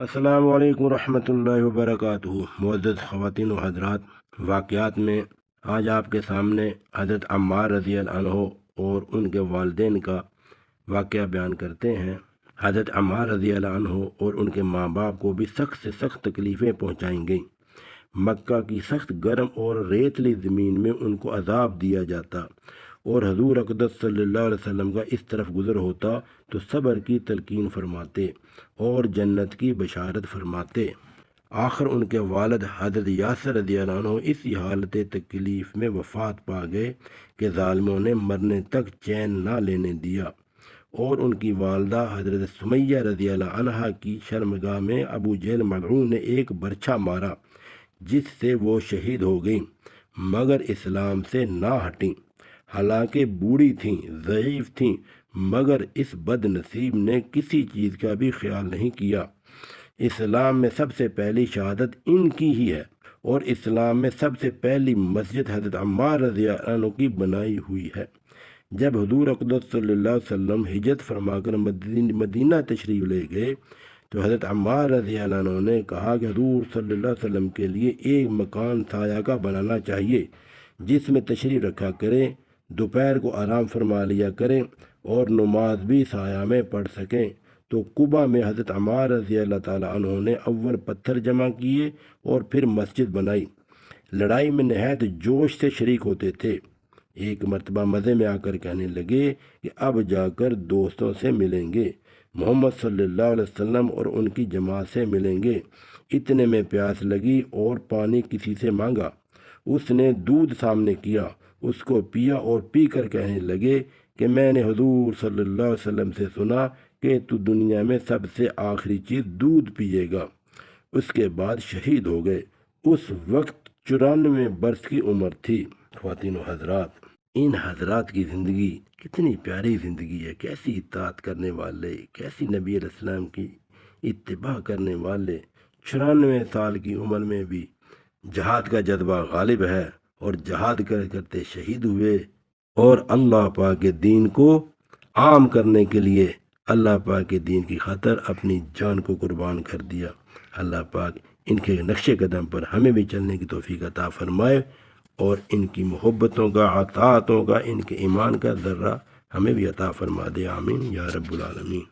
السلام علیکم ورحمۃ اللہ وبرکاتہ۔ معزز خواتین و حضرات، واقعات میں آج آپ کے سامنے حضرت عمار رضی اللہ عنہ اور ان کے والدین کا واقعہ بیان کرتے ہیں۔ حضرت عمار رضی اللہ عنہ اور ان کے ماں باپ کو بھی سخت سے سخت تکلیفیں پہنچائیں گئیں۔ مکہ کی سخت گرم اور ریتلی زمین میں ان کو عذاب دیا جاتا اور حضور اقدس صلی اللہ علیہ وسلم کا اس طرف گزر ہوتا تو صبر کی تلقین فرماتے اور جنت کی بشارت فرماتے۔ آخر ان کے والد حضرت یاسر رضی اللہ عنہ اسی حالت تکلیف میں وفات پا گئے کہ ظالموں نے مرنے تک چین نہ لینے دیا، اور ان کی والدہ حضرت سمیہ رضی اللہ عنہ کی شرمگاہ میں ابو جہل ملعون نے ایک برچھا مارا جس سے وہ شہید ہو گئیں، مگر اسلام سے نہ ہٹیں۔ حالانکہ بوڑھی تھیں، ضعیف تھیں، مگر اس بد نصیب نے کسی چیز کا بھی خیال نہیں کیا۔ اسلام میں سب سے پہلی شہادت ان کی ہی ہے، اور اسلام میں سب سے پہلی مسجد حضرت عمار رضی اللہ عنہ کی بنائی ہوئی ہے۔ جب حضور اقدس صلی اللہ علیہ وسلم ہجرت فرما کر مدینہ تشریف لے گئے تو حضرت عمار رضی اللہ عنہ نے کہا کہ حضور صلی اللہ علیہ وسلم کے لیے ایک مکان سایہ کا بنانا چاہیے جس میں تشریف رکھا کریں، دوپہر کو آرام فرما لیا کریں اور نماز بھی سایہ میں پڑھ سکیں۔ تو قبا میں حضرت عمار رضی اللہ تعالیٰ عنہ نے اول پتھر جمع کیے اور پھر مسجد بنائی۔ لڑائی میں نہایت جوش سے شریک ہوتے تھے۔ ایک مرتبہ مزے میں آ کر کہنے لگے کہ اب جا کر دوستوں سے ملیں گے، محمد صلی اللہ علیہ وسلم اور ان کی جماعت سے ملیں گے۔ اتنے میں پیاس لگی اور پانی کسی سے مانگا۔ اس نے دودھ سامنے کیا، اس کو پیا اور پی کر کہنے لگے کہ میں نے حضور صلی اللہ علیہ وسلم سے سنا کہ تو دنیا میں سب سے آخری چیز دودھ پیے گا۔ اس کے بعد شہید ہو گئے۔ اس وقت 94 برس کی عمر تھی۔ خواتین و حضرات، ان حضرات کی زندگی کتنی پیاری زندگی ہے، کیسی اطاعت کرنے والے، کیسی نبی علیہ السلام کی اتباع کرنے والے۔ 94 سال کی عمر میں بھی جہاد کا جذبہ غالب ہے اور جہاد کرتے شہید ہوئے، اور اللہ پاک کے دین کو عام کرنے کے لیے اللہ پاک کے دین کی خاطر اپنی جان کو قربان کر دیا۔ اللہ پاک ان کے نقش قدم پر ہمیں بھی چلنے کی توفیق عطا فرمائے، اور ان کی محبتوں کا، اطاعتوں کا، ان کے ایمان کا ذرہ ہمیں بھی عطا فرما دے۔ آمین یا رب العالمین۔